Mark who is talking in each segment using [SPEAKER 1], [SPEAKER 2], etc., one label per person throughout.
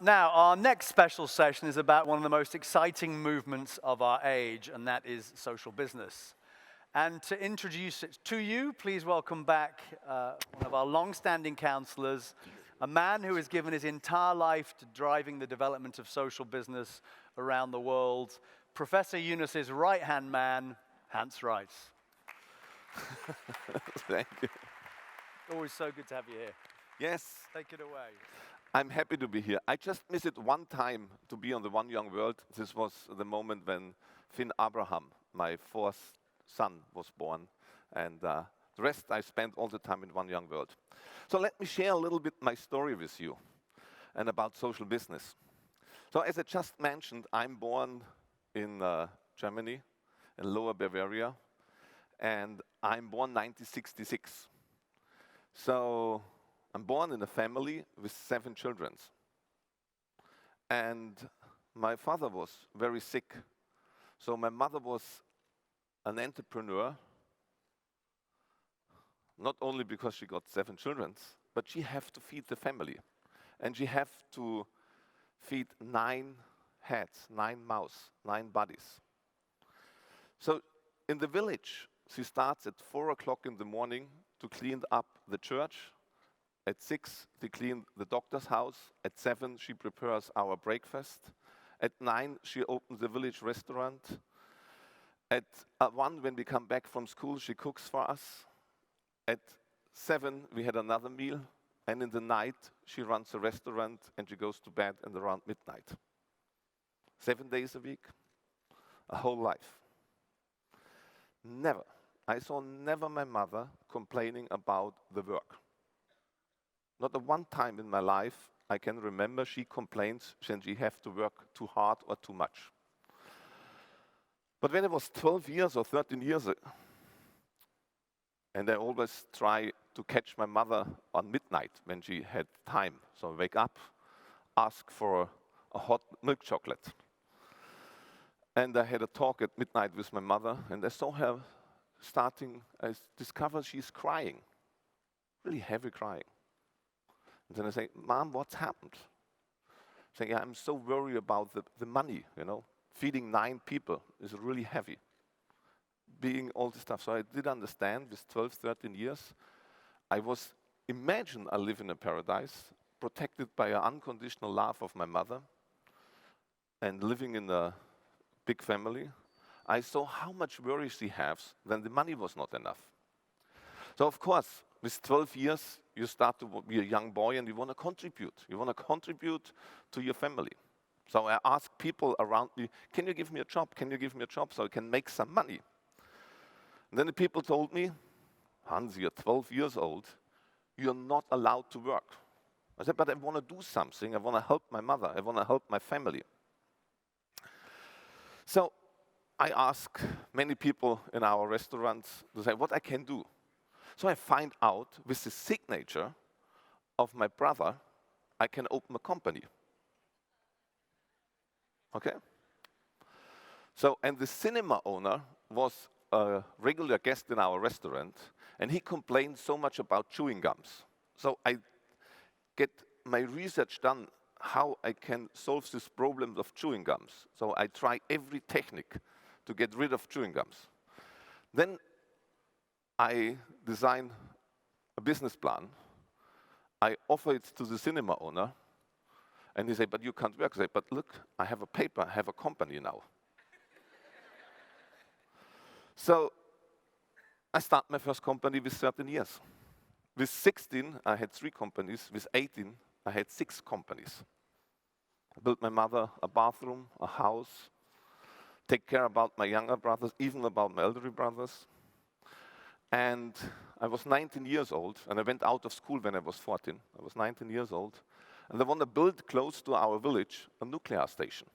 [SPEAKER 1] Now, our next special session is about one of the most exciting movements of our age, and that is social business. And to introduce it to you, please welcome back one of our long-standing counselors, a man who has given his entire life to driving the development of social business around the world, Professor Yunus's right-hand man, Hans Reitz.
[SPEAKER 2] Thank you.
[SPEAKER 1] Always so good to have you here.
[SPEAKER 2] Yes,
[SPEAKER 1] Take it away.
[SPEAKER 2] I'm happy to be here. I just missed it one time to be on the One Young World. This was the moment when Finn Abraham, my fourth son, was born. And the rest I spent all the time in One Young World. So let me share a little bit my story with you and about social business. So as I just mentioned, I'm born in Germany, in Lower Bavaria, and I'm born 1966. So I'm born in a family with 7 children. And my father was very sick. So my mother was an entrepreneur, not only because she got 7 children, but she had to feed the family. And she had to feed 9 heads, 9 mouths, 9 bodies. So in the village, she starts at 4 o'clock in the morning to clean up the church. At 6, they clean the doctor's house. At 7, she prepares our breakfast. At 9, she opens the village restaurant. At 1, when we come back from school, she cooks for us. At 7, we had another meal. And in the night, she runs a restaurant and she goes to bed at around midnight. 7 days a week, a whole life. I saw never my mother complaining about the work. Not at one time in my life I can remember she complains when she has to work too hard or too much. But when I was 12 years or 13 years, and I always try to catch my mother on midnight when she had time. So I wake up, ask for a hot milk chocolate. And I had a talk at midnight with my mother, and I saw her I discovered she's crying, really heavy crying. And then I say, Mom, what's happened? Saying, yeah, I'm so worried about the money, Feeding 9 people is really heavy. Being all this stuff. So I did understand with 12, 13 years, I live in a paradise, protected by an unconditional love of my mother, and living in a big family. I saw how much worry she has when the money was not enough. So of course, with 12 years, you start to be a young boy and you want to contribute. You want to contribute to your family. So I asked people around me, can you give me a job? Can you give me a job so I can make some money? And then the people told me, Hans, you're 12 years old. You're not allowed to work. I said, but I want to do something. I want to help my mother. I want to help my family. So I ask many people in our restaurants to say what I can do. So I find out with the signature of my brother, I can open a company. Okay? So, and the cinema owner was a regular guest in our restaurant, and he complained so much about chewing gums. So I get my research done how I can solve this problem of chewing gums. So I try every technique to get rid of chewing gums. Then I design a business plan. I offer it to the cinema owner, and he said, but you can't work. I say, but look, I have a paper, I have a company now. So I start my first company with 13 years. With 16, I had 3 companies. With 18, I had 6 companies. I built my mother a bathroom, a house, take care about my younger brothers, even about my elderly brothers. And I was 19 years old, and I went out of school when I was 14. I was 19 years old, and I want to build close to our village a nuclear station.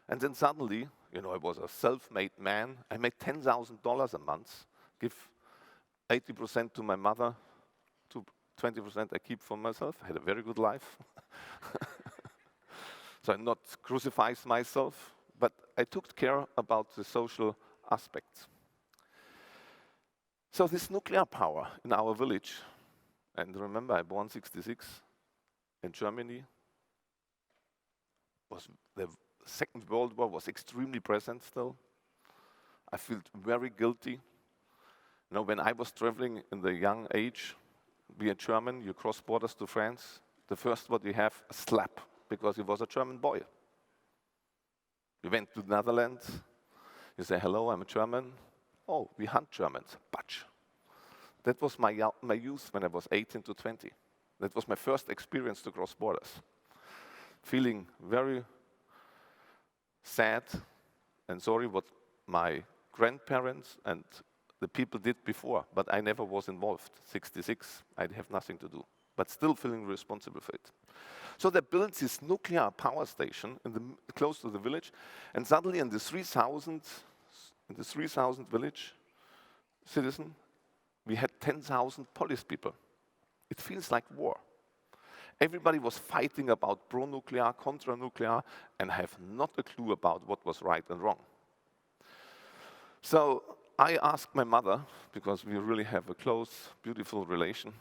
[SPEAKER 2] And then suddenly, I was a self-made man. I made $10,000 a month, give 80% to my mother, 20% I keep for myself. I had a very good life. So I not crucified myself, but I took care about the social aspects. So this nuclear power in our village, and remember, I born 66 in Germany, the Second World War was extremely present still. I felt very guilty. You know, when I was traveling in the young age, being German, you cross borders to France, the first what you have, a slap, because he was a German boy. You went to the Netherlands, you say, hello, I'm a German. Oh, we hunt Germans, Batsch. That was my youth when I was 18 to 20. That was my first experience to cross borders. Feeling very sad and sorry what my grandparents and the people did before, but I never was involved. 66, I have nothing to do, but still feeling responsible for it. So they built this nuclear power station close to the village, and suddenly in the 3,000 village citizen, we had 10,000 police people. It feels like war. Everybody was fighting about pro-nuclear, contra-nuclear, and have not a clue about what was right and wrong. So I asked my mother, because we really have a close, beautiful relation,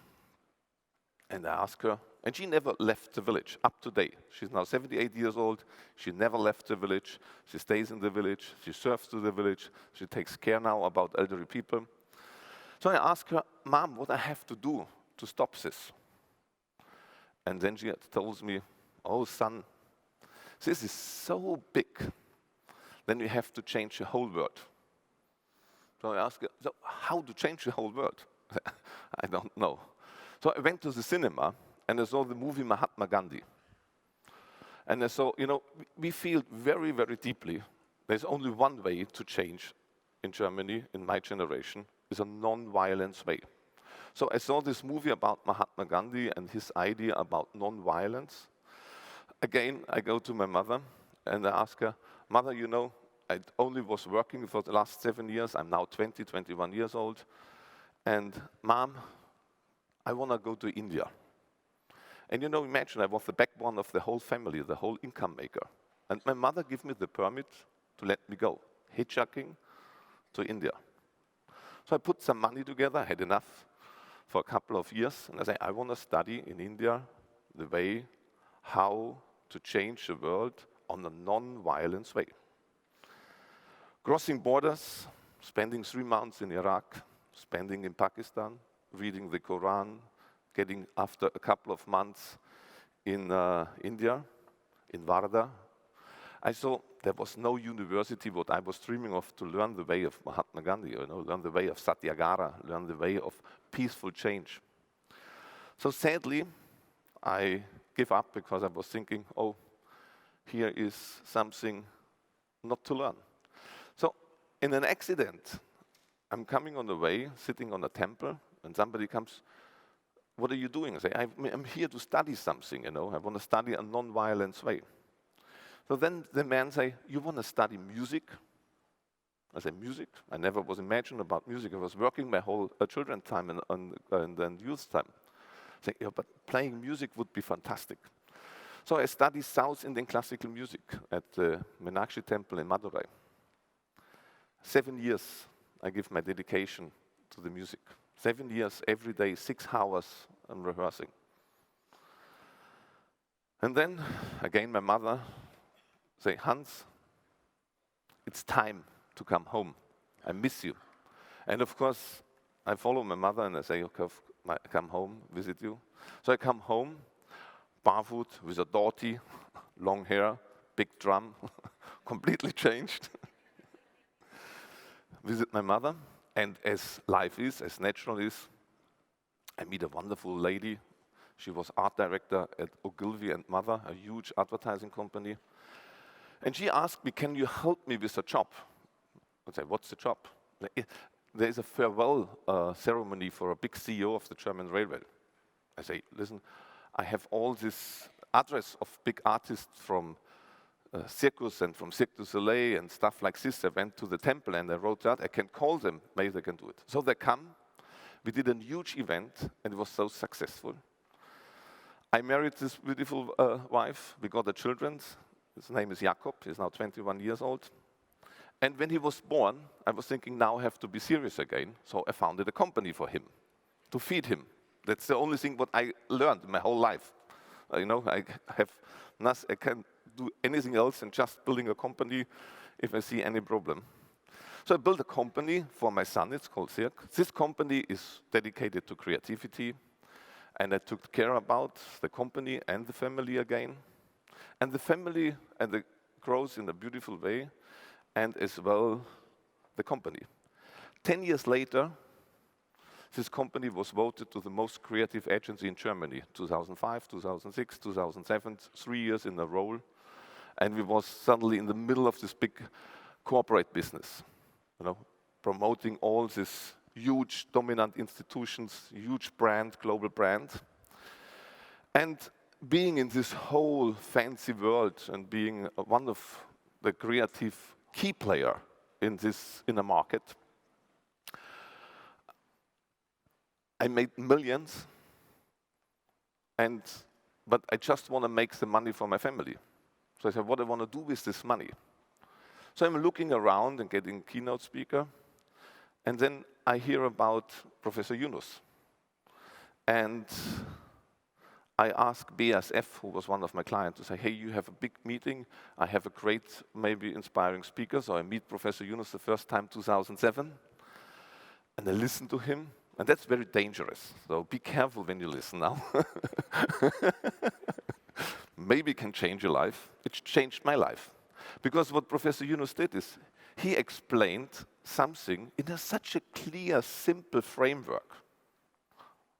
[SPEAKER 2] and I asked her, and she never left the village, up to date. She's now 78 years old, she never left the village, she stays in the village, she serves to the village, she takes care now about elderly people. So I asked her, Mom, what I have to do to stop this? And then she tells me, oh son, this is so big, then we have to change the whole world. So I asked her, so how to change the whole world? I don't know. So I went to the cinema and I saw the movie Mahatma Gandhi. And I saw, you know, we feel very, very deeply, there's only one way to change in Germany, in my generation, is a non-violence way. So I saw this movie about Mahatma Gandhi and his idea about non-violence. Again, I go to my mother and I ask her, Mother, you know, I only was working for the last 7 years. I'm now 20, 21 years old. And Mom, I want to go to India. And you know, imagine I was the backbone of the whole family, the whole income maker. And my mother gave me the permit to let me go, hitchhiking to India. So I put some money together, I had enough for a couple of years, and I said, I want to study in India the way how to change the world on a non-violence way. Crossing borders, spending 3 months in Iraq, spending in Pakistan, reading the Quran, getting after a couple of months in India, in Varda. I saw there was no university what I was dreaming of to learn the way of Mahatma Gandhi, you know, learn the way of Satyagraha, learn the way of peaceful change. So sadly, I gave up because I was thinking, oh, here is something not to learn. So in an accident, I'm coming on the way, sitting on a temple, and somebody comes, what are you doing? I say, I'm here to study something, you know, I want to study a non-violence way. So then the man say, you want to study music? I say, music? I never was imagined about music. I was working my whole children's time and then youth time. I say, yeah, but playing music would be fantastic. So I studied South Indian classical music at the Meenakshi Temple in Madurai. 7 years I give my dedication to the music. 7 years, every day, 6 hours I'm rehearsing. And then, again, my mother say, Hans, it's time to come home. I miss you. And of course, I follow my mother and I say, okay, I come home, visit you. So I come home, barefoot, with a dhoti, long hair, big drum, completely changed. Visit my mother, and as life is, as natural is, I meet a wonderful lady. She was art director at Ogilvy and Mother, a huge advertising company. And she asked me, can you help me with a job? I say, what's the job? There is a farewell ceremony for a big CEO of the German railway. I say, listen, I have all this address of big artists from Circus and from Cirque du Soleil and stuff like this. I went to the temple and I wrote that. I can call them, maybe they can do it. So they come. We did a huge event and it was so successful. I married this beautiful wife. We got the children. His name is Jakob. He's now 21 years old. And when he was born, I was thinking, now I have to be serious again. So I founded a company for him, to feed him. That's the only thing what I learned my whole life. You know, I can do anything else than just building a company if I see any problem. So I built a company for my son, it's called Cirque. This company is dedicated to creativity, and I took care about the company and the family again. And the family and the grows in a beautiful way, and as well the company. 10 years later, this company was voted to the most creative agency in Germany, 2005, 2006, 2007, 3 years in a row. And we was suddenly in the middle of this big corporate business, promoting all these huge dominant institutions, huge brand, global brand. And being in this whole fancy world and being one of the creative key player in a market, I made millions, but I just want to make the money for my family. So I said, what do I want to do with this money? So I'm looking around and getting keynote speaker, and then I hear about Professor Yunus. And I asked BASF, who was one of my clients, to say, hey, you have a big meeting. I have a great, maybe inspiring speaker. So I meet Professor Yunus the first time, 2007. And I listen to him. And that's very dangerous. So be careful when you listen now. Maybe it can change your life. It changed my life. Because what Professor Yunus did is, he explained something in such a clear, simple framework,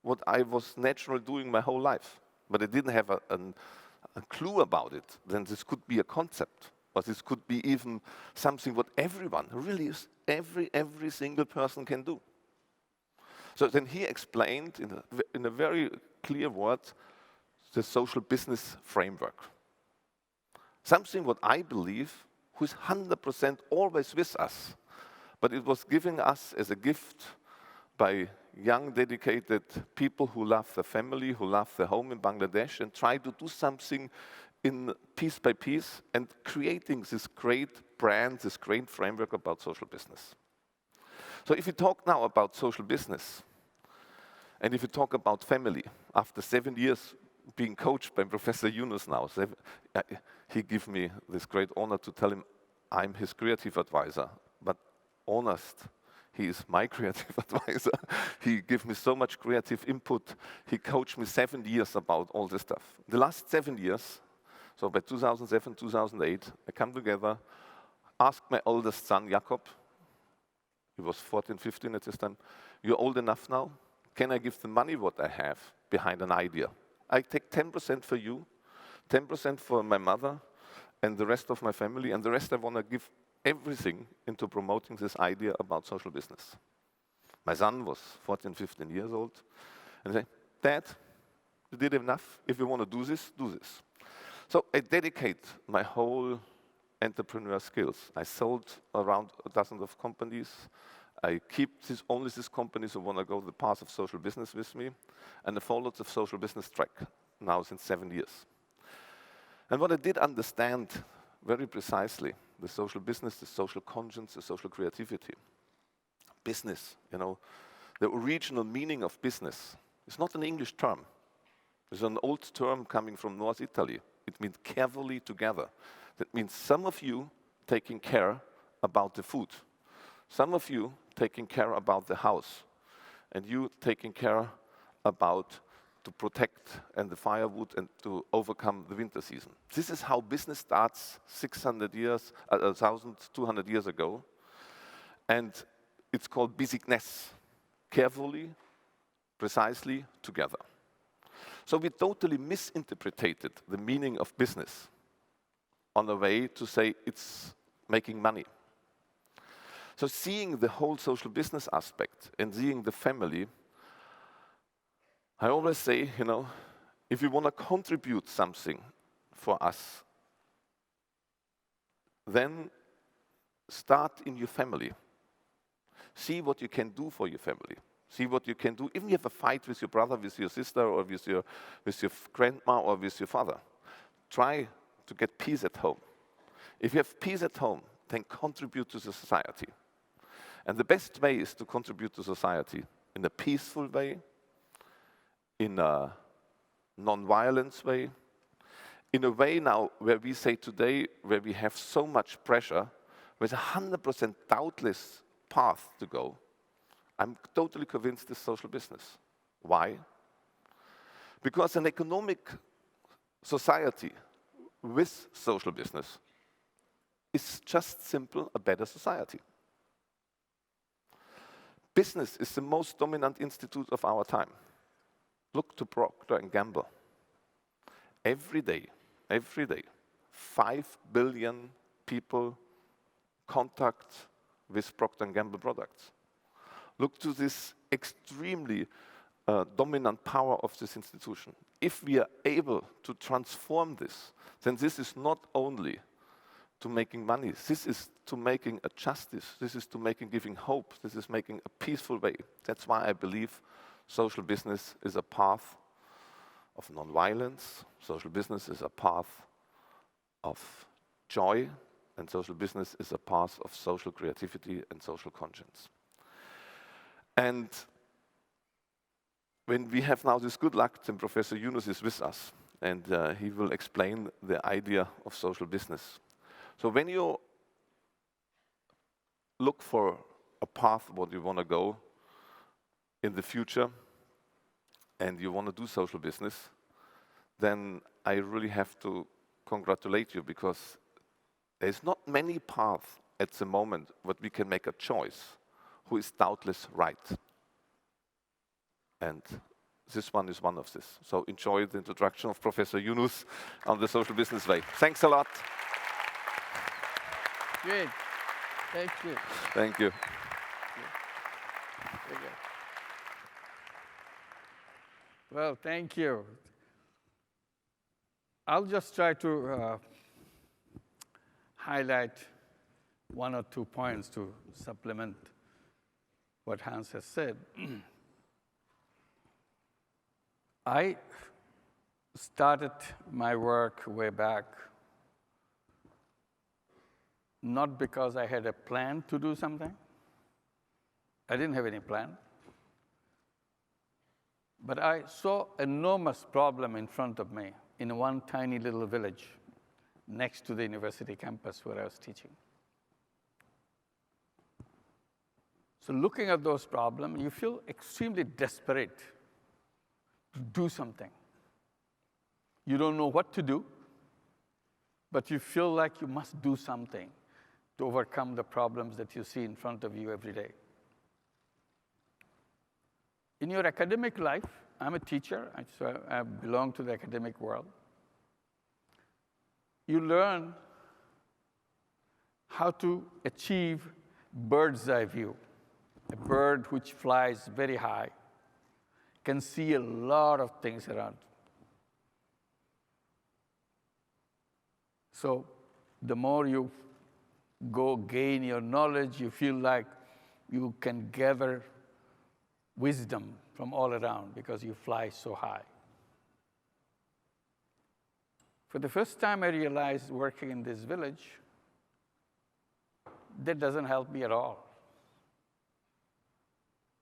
[SPEAKER 2] what I was naturally doing my whole life. But I didn't have a clue about it. Then this could be a concept, or this could be even something what everyone, really is, every single person can do. So then he explained in a very clear word the social business framework. Something what I believe who is 100% always with us, but it was given us as a gift by young, dedicated people who love their family, who love their home in Bangladesh, and try to do something in piece by piece and creating this great brand, this great framework about social business. So if we talk now about social business, and if we talk about family, after 7 years being coached by Professor Yunus now, he gave me this great honor to tell him I'm his creative advisor, but honest, he is my creative advisor. He gave me so much creative input. He coached me 7 years about all this stuff. The last 7 years, so by 2007, 2008, I come together, asked my oldest son, Jakob, he was 14, 15 at this time, you're old enough now? Can I give the money what I have behind an idea? I take 10% for you, 10% for my mother, and the rest of my family, and the rest I want to give everything into promoting this idea about social business. My son was 14, 15 years old, and I say, Dad, you did enough. If you want to do this, do this. So I dedicate my whole entrepreneur skills. I sold around a dozen of companies. I keep only these companies who want to go the path of social business with me, and I followed the social business track now since 7 years. And what I did understand very precisely, the social business, the social conscience, the social creativity. Business, the original meaning of business is not an English term. It's an old term coming from North Italy. It means carefully together. That means some of you taking care about the food. Some of you taking care about the house, and you taking care about to protect and the firewood and to overcome the winter season. This is how business starts 1,200 years ago, and it's called business, carefully, precisely, together. So we totally misinterpreted the meaning of business on a way to say it's making money. So seeing the whole social business aspect and seeing the family, I always say, if you want to contribute something for us, then start in your family. See what you can do for your family. See what you can do. Even if you have a fight with your brother, with your sister, or with your grandma, or with your father, try to get peace at home. If you have peace at home, then contribute to the society. And the best way is to contribute to society in a peaceful way, in a non-violence way, in a way now where we say today, where we have so much pressure, with a 100% doubtless path to go, I'm totally convinced it's social business. Why? Because an economic society with social business is just simple a better society. Business is the most dominant institute of our time. Look to Procter and Gamble. Every day, 5 billion people contact with Procter and Gamble products. Look to this extremely dominant power of this institution. If we are able to transform this, then this is not only to making money, this is to making a justice, this is to making giving hope, this is making a peaceful way. That's why I believe social business is a path of non-violence, social business is a path of joy, and social business is a path of social creativity and social conscience. And when we have now this good luck, then Professor Yunus is with us, and he will explain the idea of social business. So when you look for a path, what you want to go in the future, and you want to do social business, then I really have to congratulate you, because there's not many paths at the moment that we can make a choice who is doubtless right. And this one is one of this. So enjoy the introduction of Professor Yunus on the social business way. Thanks a lot.
[SPEAKER 3] Great. Thank you.
[SPEAKER 2] Thank you.
[SPEAKER 3] Very good. Well, thank you. I'll just try to highlight one or 2 points to supplement what Hans has said. I started my work way back not because I had a plan to do something. I didn't have any plan. But I saw an enormous problem in front of me in one tiny little village next to the university campus where I was teaching. So looking at those problems, you feel extremely desperate to do something. You don't know what to do, but you feel like you must do something to overcome the problems that you see in front of you every day. In your academic life, I'm a teacher, so I belong to the academic world. You learn how to achieve bird's eye view. A bird which flies very high can see a lot of things around. So the more you go gain your knowledge, you feel like you can gather wisdom from all around because you fly so high. For the first time, I realized working in this village, that doesn't help me at all.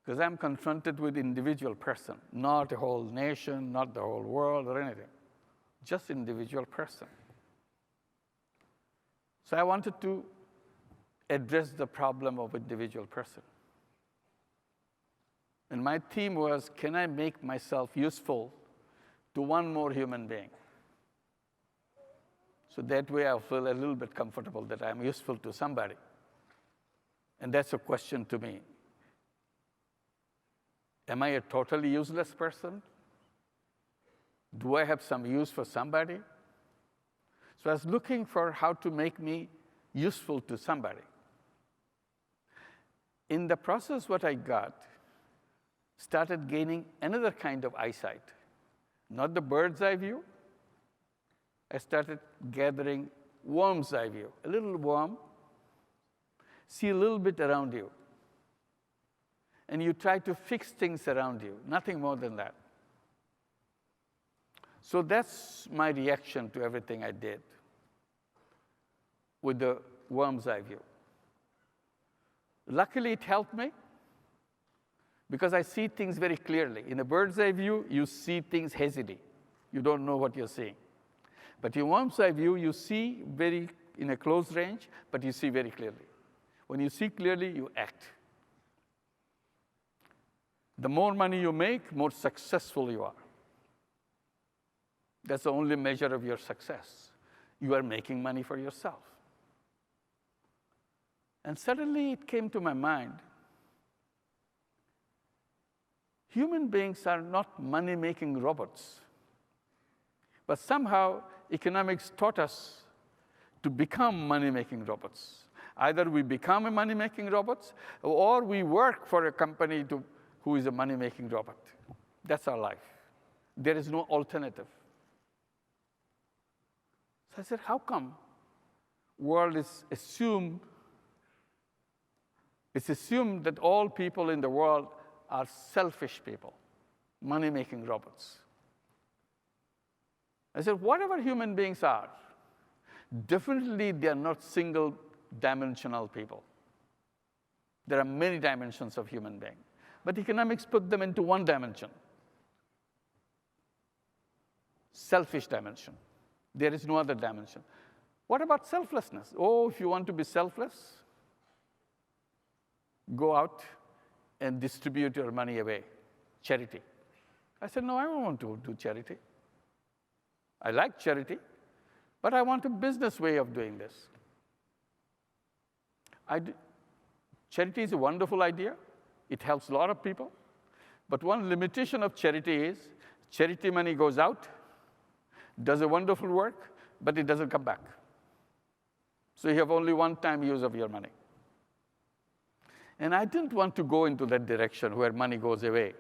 [SPEAKER 3] Because I'm confronted with individual person, not a whole nation, not the whole world or anything, just individual person. So I wanted to address the problem of individual person. And my theme was, can I make myself useful to one more human being? So that way I feel a little bit comfortable that I'm useful to somebody. And that's a question to me. Am I a totally useless person? Do I have some use for somebody? So I was looking for how to make me useful to somebody. In the process, what I got started gaining another kind of eyesight. Not the bird's eye view. I started gathering worm's eye view. A little worm, see a little bit around you. And you try to fix things around you, nothing more than that. So that's my reaction to everything I did with the worm's eye view. Luckily, it helped me because I see things very clearly. In a bird's eye view, you see things hazily. You don't know what you're seeing. But in worm's eye view, you see very in a close range, but you see very clearly. When you see clearly, you act. The more money you make, more successful you are. That's the only measure of your success. You are making money for yourself. And suddenly it came to my mind, human beings are not money-making robots. But somehow, economics taught us to become money-making robots. Either we become a money-making robot, or we work for a company who is a money-making robot. That's our life. There is no alternative. So I said, how come world is assumed, it's assumed that all people in the world are selfish people, money-making robots? I said, whatever human beings are, definitely they are not single-dimensional people. There are many dimensions of human being. But economics put them into one dimension. Selfish dimension. There is no other dimension. What about selflessness? Oh, if you want to be selfless, go out and distribute your money away. Charity. I said, no, I don't want to do charity. I like charity, but I want a business way of doing this. Charity is a wonderful idea. It helps a lot of people. But one limitation of charity is charity money goes out, does a wonderful work, but it doesn't come back. So you have only one-time use of your money. And I didn't want to go into that direction where money goes away.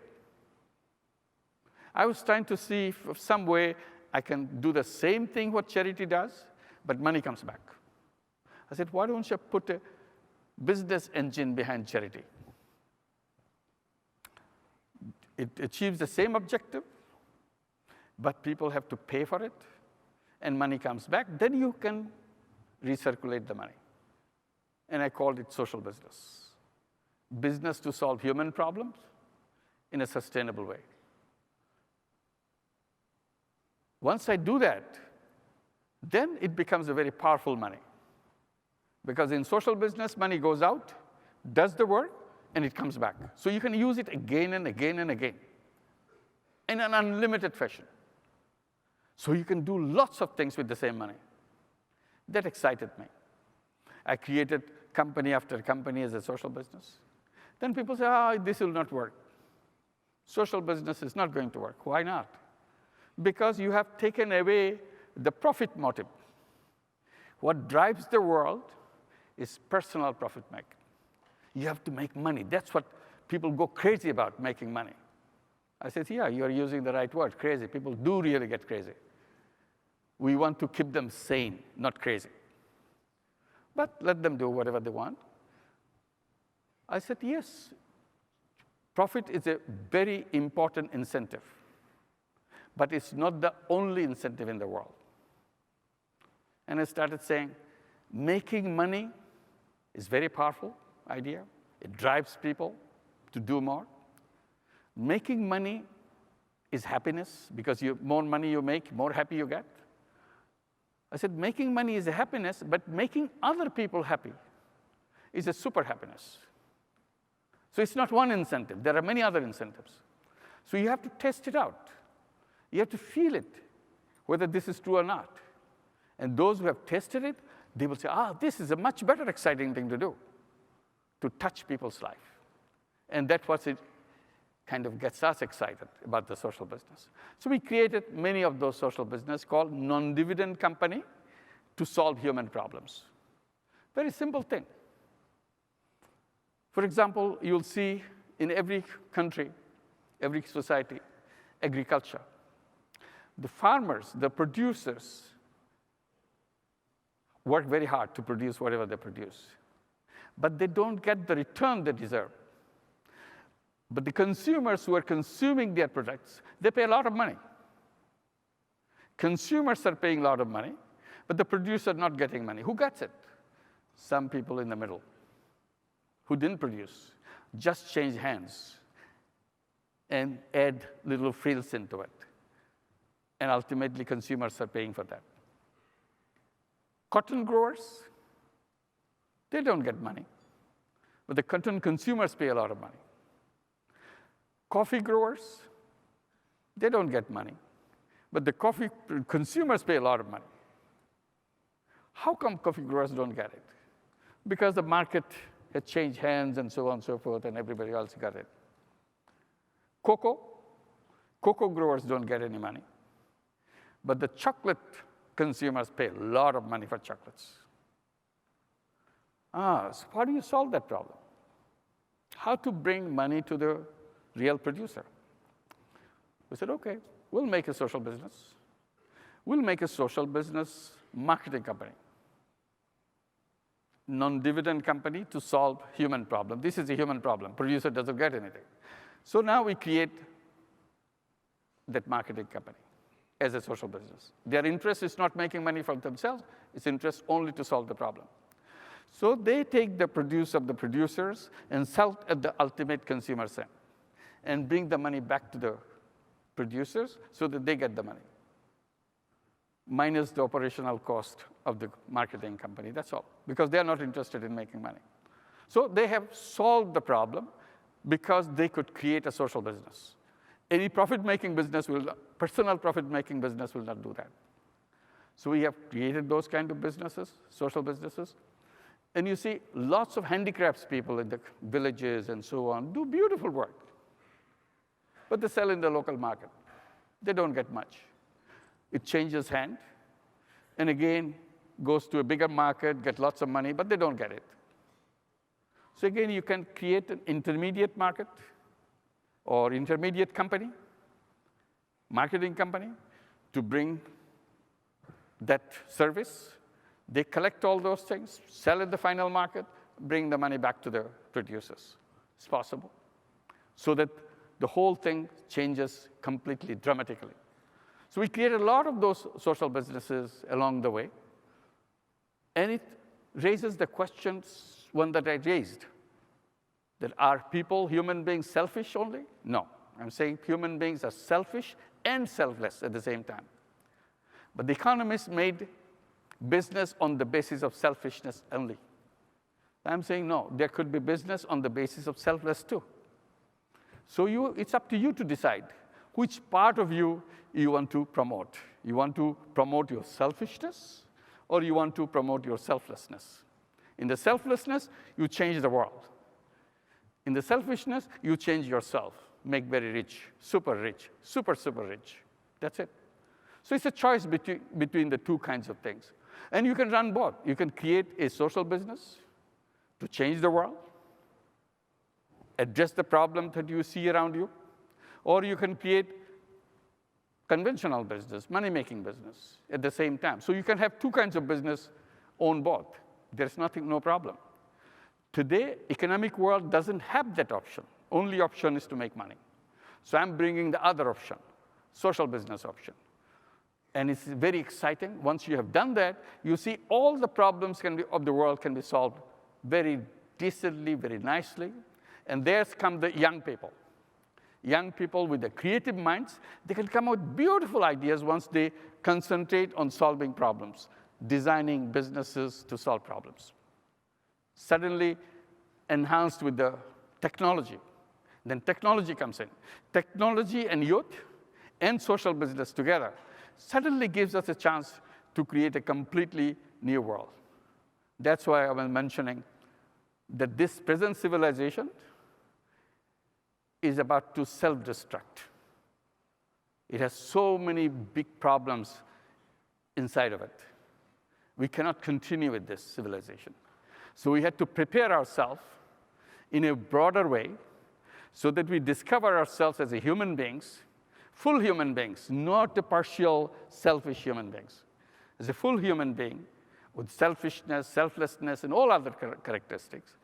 [SPEAKER 3] I was trying to see if some way I can do the same thing what charity does, but money comes back. I said, why don't you put a business engine behind charity? It achieves the same objective, but people have to pay for it, and money comes back. Then you can recirculate the money. And I called it social business. Business to solve human problems in a sustainable way. Once I do that, then it becomes a very powerful money. Because in social business, money goes out, does the work, and it comes back. So you can use it again and again and again in an unlimited fashion. So you can do lots of things with the same money. That excited me. I created company after company as a social business. Then people say, this will not work. Social business is not going to work. Why not? Because you have taken away the profit motive. What drives the world is personal profit making. You have to make money. That's what people go crazy about, making money. I said, yeah, you're using the right word, crazy. People do really get crazy. We want to keep them sane, not crazy. But let them do whatever they want. I said, yes, profit is a very important incentive. But it's not the only incentive in the world. And I started saying, making money is very powerful idea. It drives people to do more. Making money is happiness, because more money you make, more happy you get. I said, making money is a happiness, but making other people happy is a super happiness. So it's not one incentive. There are many other incentives. So you have to test it out. You have to feel it, whether this is true or not. And those who have tested it, they will say, this is a much better exciting thing to do, to touch people's life. And that's what it kind of gets us excited about the social business. So we created many of those social business called non-dividend company to solve human problems. Very simple thing. For example, you'll see in every country, every society, agriculture. The farmers, the producers, work very hard to produce whatever they produce. But they don't get the return they deserve. But the consumers who are consuming their products, they pay a lot of money. Consumers are paying a lot of money, but the producer not getting money. Who gets it? Some people in the middle who didn't produce, just change hands and add little frills into it. And ultimately, consumers are paying for that. Cotton growers, they don't get money, but the cotton consumers pay a lot of money. Coffee growers, they don't get money, but the coffee consumers pay a lot of money. How come coffee growers don't get it? Because the market had changed hands and so on and so forth, and everybody else got it. Cocoa growers don't get any money, but the chocolate consumers pay a lot of money for chocolates. So how do you solve that problem? How to bring money to the real producer? We said, OK, we'll make a social business. We'll make a social business marketing company, non-dividend company to solve human problem. This is a human problem. Producer doesn't get anything. So now we create that marketing company as a social business. Their interest is not making money for themselves. It's interest only to solve the problem. So they take the produce of the producers and sell at the ultimate consumer end and bring the money back to the producers so that they get the money, minus the operational cost of the marketing company. That's all, because they are not interested in making money. So they have solved the problem because they could create a social business. Any profit-making business personal profit-making business will not do that. So we have created those kind of businesses, social businesses. And you see lots of handicrafts people in the villages and so on do beautiful work. But they sell in the local market. They don't get much. It changes hand, and again, goes to a bigger market, get lots of money, but they don't get it. So again, you can create an intermediate market or intermediate company, marketing company, to bring that service. They collect all those things, sell in the final market, bring the money back to the producers. It's possible. So that the whole thing changes completely, dramatically. So we created a lot of those social businesses along the way. And it raises the questions, one that I raised, that are people, human beings, selfish only? No. I'm saying human beings are selfish and selfless at the same time. But the economists made business on the basis of selfishness only. I'm saying, no, there could be business on the basis of selfless too. So it's up to you to decide which part of you want to promote. You want to promote your selfishness, or you want to promote your selflessness. In the selflessness, you change the world. In the selfishness, you change yourself, make very rich, super rich, super, super rich. That's it. So it's a choice between the two kinds of things. And you can run both. You can create a social business to change the world, address the problem that you see around you, or you can create conventional business, money-making business at the same time. So you can have two kinds of business, own both. There's no problem. Today, economic world doesn't have that option. Only option is to make money. So I'm bringing the other option, social business option. And it's very exciting. Once you have done that, you see all the problems of the world can be solved very decently, very nicely. And there's come the young people. Young people with the creative minds, they can come up with beautiful ideas once they concentrate on solving problems, designing businesses to solve problems. Suddenly enhanced with the technology. Then technology comes in. Technology and youth and social business together suddenly gives us a chance to create a completely new world. That's why I was mentioning that this present civilization is about to self-destruct. It has so many big problems inside of it. We cannot continue with this civilization. So we had to prepare ourselves in a broader way so that we discover ourselves as a human beings, full human beings, not the partial selfish human beings. As a full human being with selfishness, selflessness, and all other characteristics,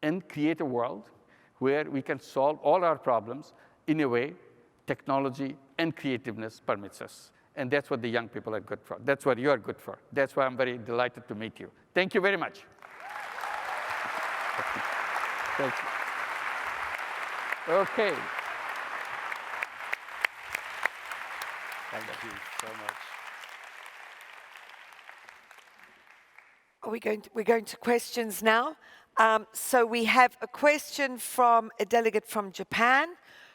[SPEAKER 3] and create a world where we can solve all our problems in a way technology and creativeness permits us. And that's what the young people are good for. That's what you are good for. That's why I'm very delighted to meet you. Thank you very much. Thank you. OK.
[SPEAKER 1] Thank you so much.
[SPEAKER 4] We're going to questions now. So we have a question from a delegate from Japan,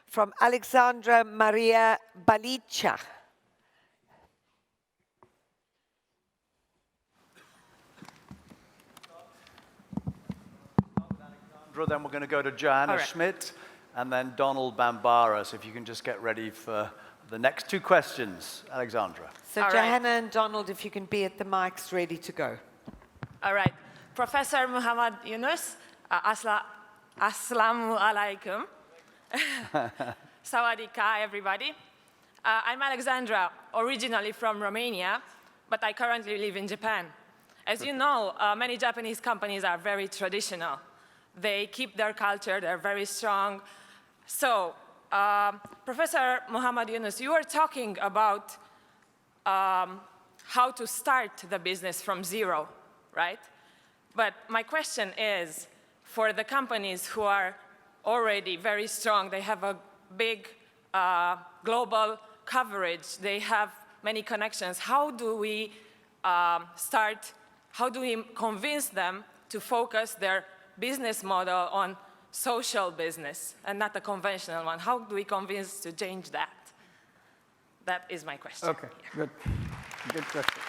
[SPEAKER 4] from Alexandra Maria Balicha.
[SPEAKER 1] Then we're going to go to Joanna
[SPEAKER 5] right.
[SPEAKER 1] Schmidt and then Donald Bambara. So if you can just get ready for the next two questions, Alexandra.
[SPEAKER 4] So Johanna and Donald, if you can be at the mics ready to go.
[SPEAKER 5] All right. Professor Muhammad Yunus, Assalamu alaikum. Sawadika, everybody. I'm Alexandra, originally from Romania, but I currently live in Japan. As you know, many Japanese companies are very traditional. They keep their culture, they're very strong. So, Professor Muhammad Yunus, you were talking about how to start the business from zero, right? But my question is, for the companies who are already very strong, they have a big global coverage, they have many connections, how do we convince them to focus their business model on social business and not the conventional one? How do we convince to change that? That is my question.
[SPEAKER 3] Okay, good. Good question.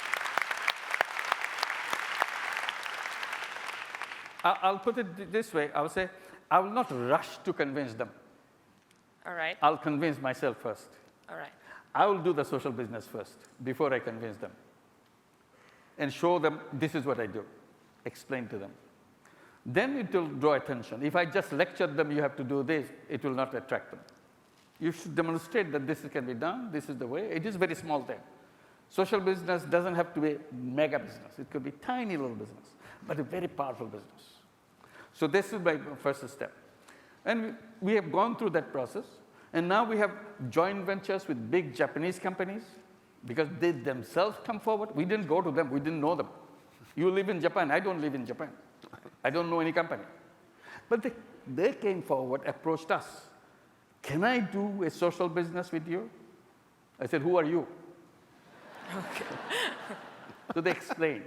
[SPEAKER 3] I'll put it this way. I will say, I will not rush to convince them.
[SPEAKER 5] All right.
[SPEAKER 3] I'll convince myself first.
[SPEAKER 5] All right.
[SPEAKER 3] I will do the social business first before I convince them. And show them this is what I do. Explain to them. Then it will draw attention. If I just lecture them, you have to do this, it will not attract them. You should demonstrate that this can be done, this is the way. It is a very small thing. Social business doesn't have to be mega business. It could be tiny little business, but a very powerful business. So this is my first step. And we have gone through that process. And now we have joint ventures with big Japanese companies because they themselves come forward. We didn't go to them. We didn't know them. You live in Japan. I don't live in Japan. I don't know any company. But they came forward, approached us. Can I do a social business with you? I said, who are you?
[SPEAKER 5] Okay.
[SPEAKER 3] So they explained.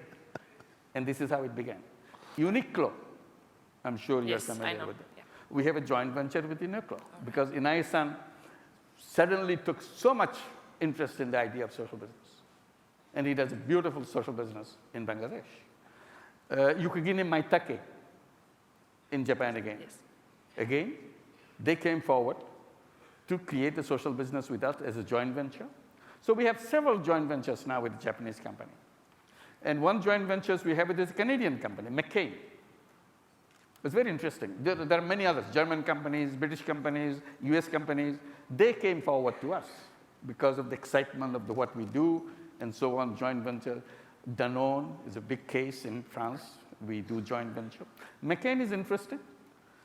[SPEAKER 3] And this is how it began. Uniqlo. I'm sure you're familiar with it.
[SPEAKER 5] Yeah.
[SPEAKER 3] We have a joint venture with Uniqlo because Inai-san suddenly took so much interest in the idea of social business. And he does a beautiful social business in Bangladesh. Yukigine Maitake in Japan again.
[SPEAKER 5] Yes.
[SPEAKER 3] Again, they came forward to create a social business with us as a joint venture. So we have several joint ventures now with the Japanese company. And one joint venture we have with this Canadian company, McCain. It's very interesting. There are many others, German companies, British companies, US companies. They came forward to us because of the excitement of what we do and so on, joint venture. Danone is a big case in France. We do joint venture. McCain is interested.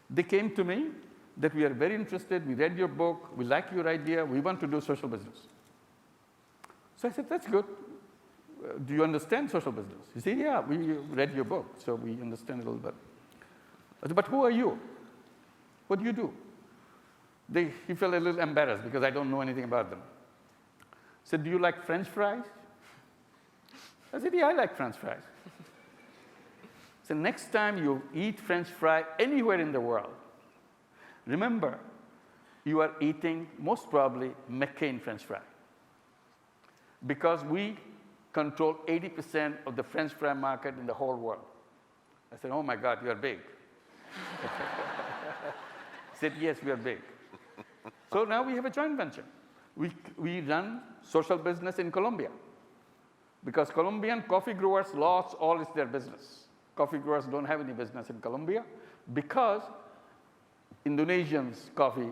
[SPEAKER 3] They came to me that we are very interested. We read your book. We like your idea. We want to do social business. So I said, that's good. Do you understand social business? He said, yeah, we read your book, so we understand a little bit. I said, but who are you? What do you do? He felt a little embarrassed because I don't know anything about them. He said, do you like French fries? I said, yeah, I like French fries. So next time you eat French fry anywhere in the world, remember, you are eating most probably McCain French fry. Because we control 80% of the French fry market in the whole world. I said, oh my God, you are big. He said, yes, we are big. So now we have a joint venture. We run social business in Colombia. Because Colombian coffee growers lost all their business. Coffee growers don't have any business in Colombia because Indonesians' coffee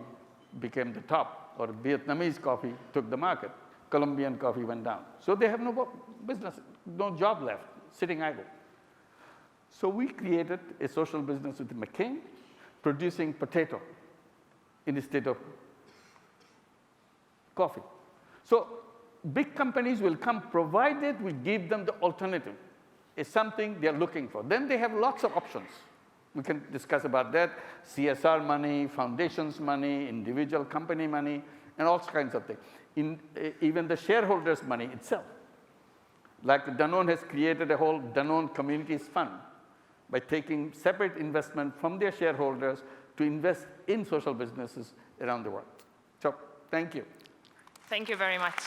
[SPEAKER 3] became the top, or Vietnamese coffee took the market. Colombian coffee went down. So they have no business, no job left, sitting idle. So we created a social business with McCain, producing potato in the state of coffee. So big companies will come provided we give them the alternative. It's something they're looking for. Then they have lots of options. We can discuss about that. CSR money, foundations money, individual company money, and all kinds of things. Even the shareholders' money itself. Like Danone has created a whole Danone Communities Fund by taking separate investment from their shareholders to invest in social businesses around the world. So thank you.
[SPEAKER 5] Thank you very much.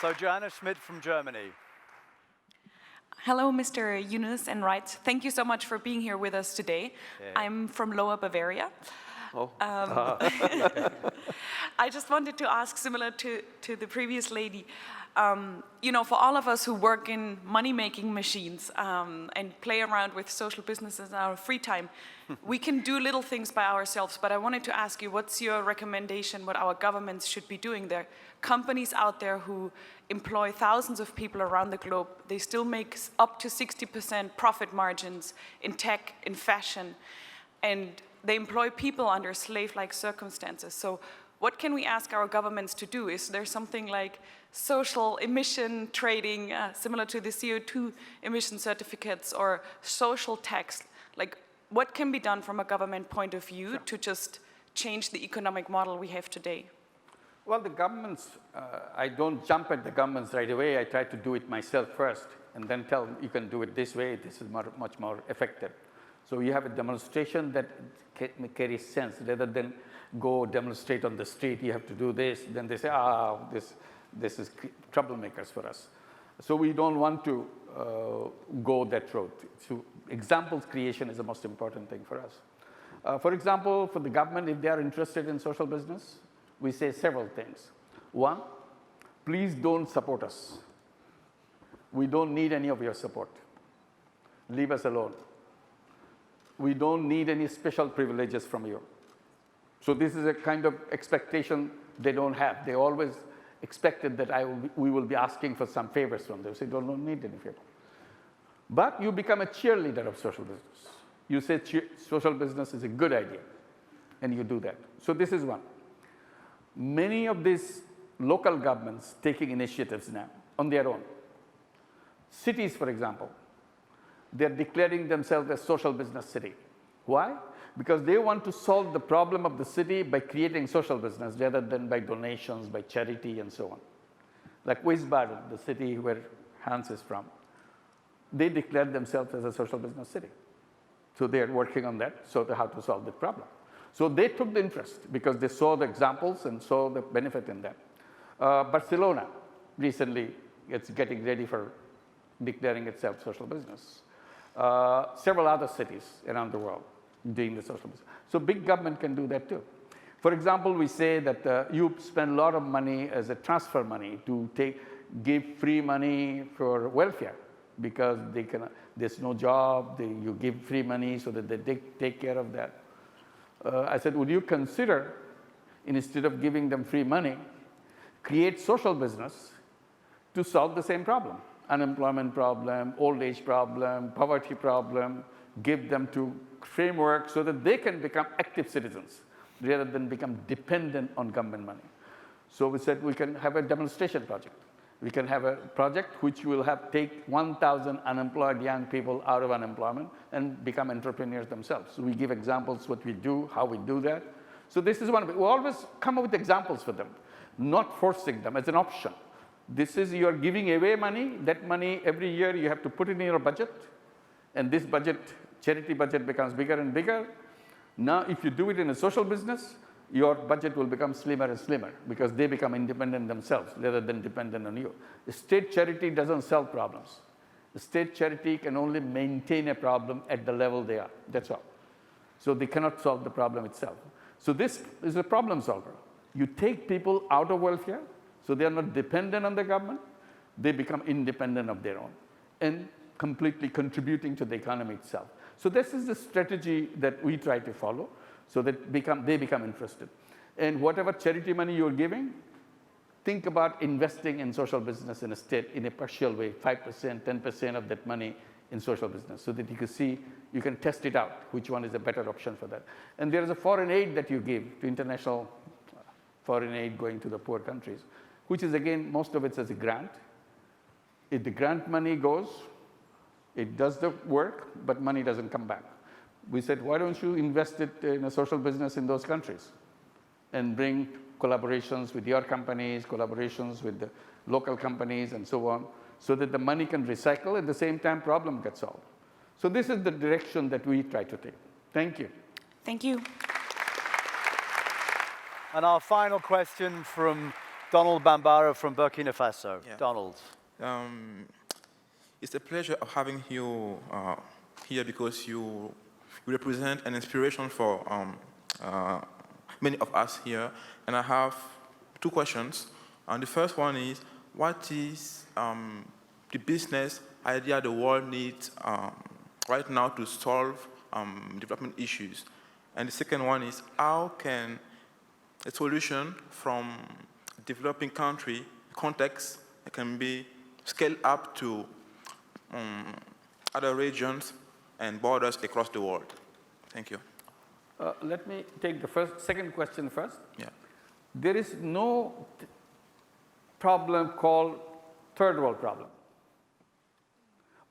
[SPEAKER 1] So Joanna Schmidt from Germany.
[SPEAKER 6] Hello, Mr. Yunus and Reitz. Thank you so much for being here with us today. I'm from Lower Bavaria.
[SPEAKER 2] Oh.
[SPEAKER 6] I just wanted to ask, similar to the previous lady, you know, for all of us who work in money-making machines and play around with social businesses in our free time, we can do little things by ourselves, but I wanted to ask you, what's your recommendation, what our governments should be doing there? Companies out there who employ thousands of people around the globe, they still make up to 60% profit margins in tech, in fashion, and they employ people under slave-like circumstances. So what can we ask our governments to do? Is there something like social emission trading, similar to the CO2 emission certificates, or social tax? Like, what can be done from a government point of view to just change the economic model we have today?
[SPEAKER 3] Well, the governments, I don't jump at the governments right away. I try to do it myself first and then tell them, you can do it this way. This is much more effective. So you have a demonstration that carries sense. Rather than go demonstrate on the street, you have to do this. Then they say, this is troublemakers for us. So we don't want to go that road. So examples creation is the most important thing for us. For example, for the government, if they are interested in social business, we say several things. One, please don't support us. We don't need any of your support. Leave us alone. We don't need any special privileges from you. So this is a kind of expectation they don't have. They always expected that we will be asking for some favors from them. So they don't need any favor. But you become a cheerleader of social business. You say social business is a good idea, and you do that. So this is one. Many of these local governments taking initiatives now on their own. Cities, for example, they're declaring themselves a social business city. Why? Because they want to solve the problem of the city by creating social business rather than by donations, by charity, and so on. Like Wiesbaden, the city where Hans is from, they declared themselves as a social business city. So they're working on that, so how to solve the problem. So they took the interest because they saw the examples and saw the benefit in that. Barcelona recently, it's getting ready for declaring itself social business. Several other cities around the world doing the social business. So big government can do that too. For example, we say that you spend a lot of money as a transfer money to give free money for welfare because there's no job, you give free money so that they take care of that. I said, would you consider, instead of giving them free money, create social business to solve the same problem? Unemployment problem, old age problem, poverty problem, give them to framework so that they can become active citizens rather than become dependent on government money. So we said we can have a demonstration project. We can have a project which will take 1,000 unemployed young people out of unemployment and become entrepreneurs themselves. So we give examples what we do, how we do that. So this is one of it. We always come up with examples for them, not forcing them as an option. This is, you are giving away money. That money, every year, you have to put it in your budget. And this budget, charity budget, becomes bigger and bigger. Now, if you do it in a social business, your budget will become slimmer and slimmer because they become independent themselves rather than dependent on you. The state charity doesn't solve problems. The state charity can only maintain a problem at the level they are. That's all. So they cannot solve the problem itself. So this is a problem solver. You take people out of welfare, so they are not dependent on the government. They become independent of their own and completely contributing to the economy itself. So this is the strategy that we try to follow so that they become interested. And whatever charity money you're giving, think about investing in social business in a state in a partial way, 5%, 10% of that money in social business so that you can see, you can test it out, which one is a better option for that. And there is a foreign aid that you give to international foreign aid going to the poor countries, which is, again, most of it as a grant. If the grant money goes, it does the work, but money doesn't come back. We said, why don't you invest it in a social business in those countries and bring collaborations with your companies, collaborations with the local companies, and so on, so that the money can recycle, at the same time problem gets solved. So this is the direction that we try to take. Thank you.
[SPEAKER 6] Thank you.
[SPEAKER 1] And our final question from Donald Bambara from Burkina Faso.
[SPEAKER 7] Yeah.
[SPEAKER 1] Donald.
[SPEAKER 7] It's a pleasure of having you here because you represent an inspiration for many of us here. And I have two questions. And the first one is, what is the business idea the world needs right now to solve development issues? And the second one is, how can a solution from developing country context can be scaled up to other regions and borders across the world? Thank you.
[SPEAKER 3] Let me take the second question first.
[SPEAKER 7] Yeah.
[SPEAKER 3] There is no problem called third world problem.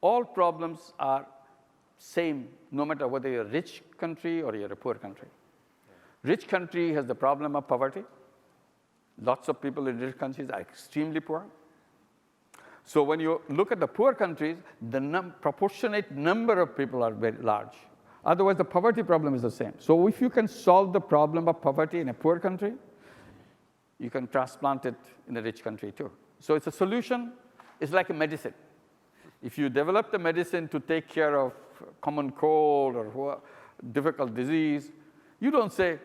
[SPEAKER 3] All problems are same, no matter whether you're a rich country or you're a poor country. Rich country has the problem of poverty. Lots of people in rich countries are extremely poor. So when you look at the poor countries, the proportionate number of people are very large. Otherwise, the poverty problem is the same. So if you can solve the problem of poverty in a poor country, you can transplant it in a rich country too. So it's a solution. It's like a medicine. If you develop the medicine to take care of common cold or difficult disease, you don't say,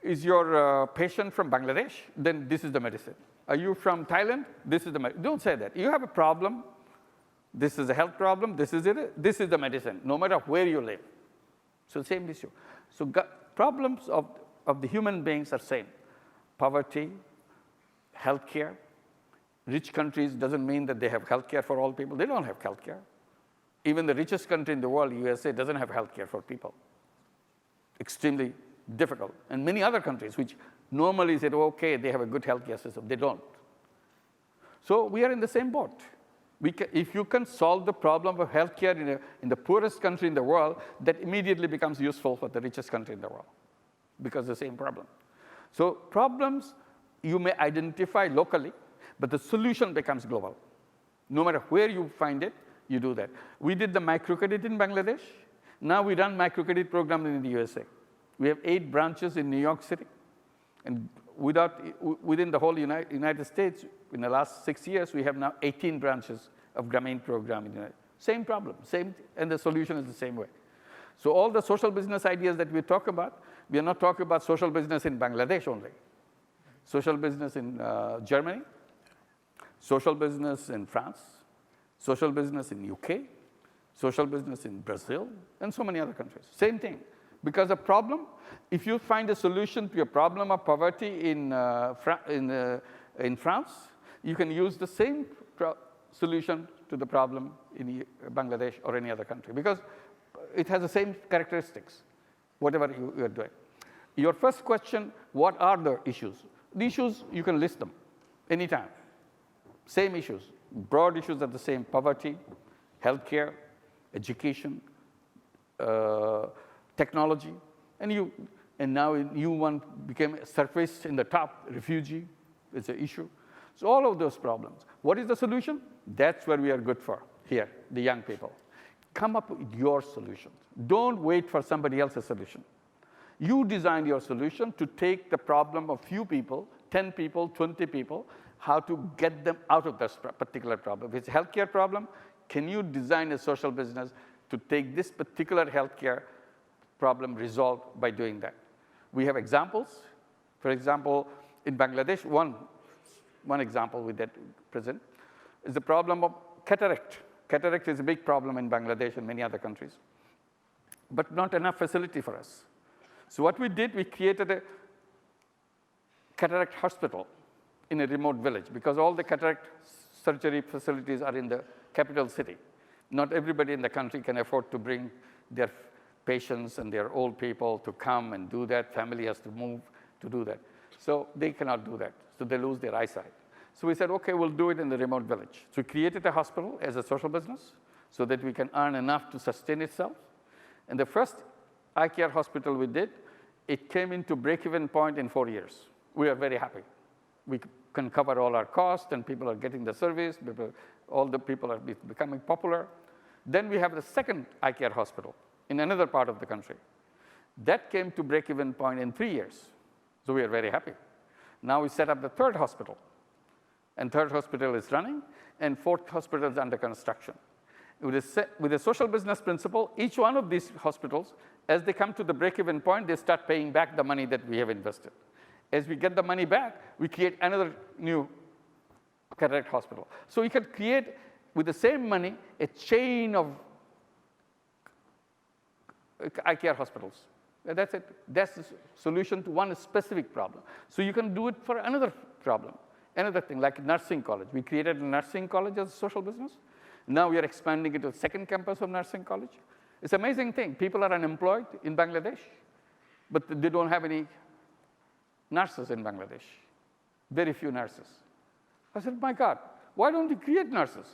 [SPEAKER 3] is your patient from Bangladesh? Then this is the medicine. Are you from Thailand? This is the medicine. Don't say that. You have a problem. This is a health problem. This is it. This is the medicine, no matter where you live. So same issue. So problems of the human beings are same. Poverty, healthcare. Rich countries doesn't mean that they have healthcare for all people. They don't have healthcare. Even the richest country in the world, USA, doesn't have healthcare for people. Extremely difficult. And many other countries, which normally said, okay, they have a good healthcare system. They don't. So we are in the same boat. If you can solve the problem of healthcare in the poorest country in the world, that immediately becomes useful for the richest country in the world, because the same problem. So problems you may identify locally, but the solution becomes global. No matter where you find it, you do that. We did the microcredit in Bangladesh. Now we run microcredit programs in the USA. We have 8 branches in New York City. And within the whole United States, in the last 6 years, we have now 18 branches of Grameen program in the United States. Same problem, and the solution is the same way. So all the social business ideas that we talk about, we are not talking about social business in Bangladesh only. Social business in Germany, social business in France, social business in UK, social business in Brazil, and so many other countries. Same thing. Because the problem, if you find a solution to your problem of poverty in France, you can use the same solution to the problem in Bangladesh or any other country, because it has the same characteristics, whatever you are doing. Your first question, what are the issues? The issues, you can list them anytime. Same issues. Broad issues are the same: poverty, healthcare, education, technology, and now a new one became surfaced in the top. Refugee is an issue. So all of those problems. What is the solution? That's where we are good for here, the young people. Come up with your solution. Don't wait for somebody else's solution. You design your solution to take the problem of few people, 10 people, 20 people, how to get them out of this particular problem. If it's a healthcare problem, can you design a social business to take this particular healthcare problem resolved by doing that? We have examples. For example, in Bangladesh, one example we did present is the problem of cataract. Cataract is a big problem in Bangladesh and many other countries, but not enough facility for us. So what we did, we created a cataract hospital in a remote village, because all the cataract surgery facilities are in the capital city. Not everybody in the country can afford to bring their patients and their old people to come and do that. Family has to move to do that. So they cannot do that. So they lose their eyesight. So we said, okay, we'll do it in the remote village. So we created a hospital as a social business so that we can earn enough to sustain itself. And the first eye care hospital we did, it came into break-even point in 4 years. we are very happy. We can cover all our costs, and people are getting the service. All the people are becoming popular. Then we have the second eye care hospital in another part of the country. That came to break-even point in 3 years. So we are very happy. Now we set up the third hospital. And third hospital is running, and fourth hospital is under construction. With a social business principle, each one of these hospitals, as they come to the break-even point, they start paying back the money that we have invested. As we get the money back, we create another new cataract hospital. So we can create, with the same money, a chain of eye care hospitals. That's it. That's the solution to one specific problem. So you can do it for another problem, another thing, like nursing college. We created a nursing college as a social business. Now we are expanding it to a second campus of nursing college. It's an amazing thing. People are unemployed in Bangladesh, but they don't have any nurses in Bangladesh. Very few nurses. I said, my God, why don't we create nurses?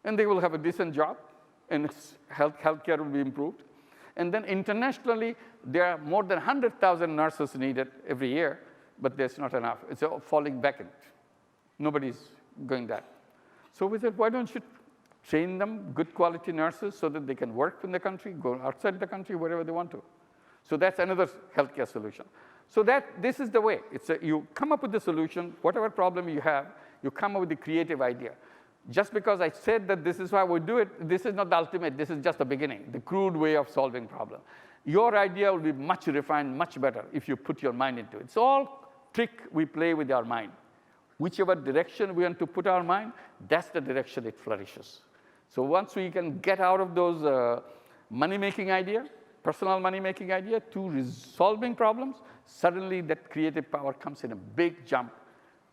[SPEAKER 3] And they will have a decent job, and healthcare will be improved. And then internationally, there are more than 100,000 nurses needed every year, but there's not enough. It's all falling vacant. Nobody's going that. So we said, why don't you train them good quality nurses so that they can work in the country, go outside the country, wherever they want to. So that's another healthcare solution. So this is the way. You come up with the solution, whatever problem you have, you come up with a creative idea. Just because I said that this is how we do it, this is not the ultimate. This is just the beginning, the crude way of solving problem. Your idea will be much refined, much better if you put your mind into it. It's all trick we play with our mind. Whichever direction we want to put our mind, that's the direction it flourishes. So once we can get out of those money-making idea, personal money-making idea, to solving problems, suddenly that creative power comes in a big jump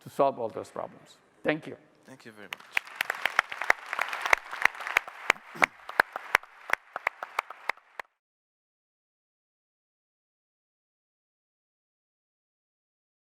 [SPEAKER 3] to solve all those problems. Thank you.
[SPEAKER 7] Thank you very much.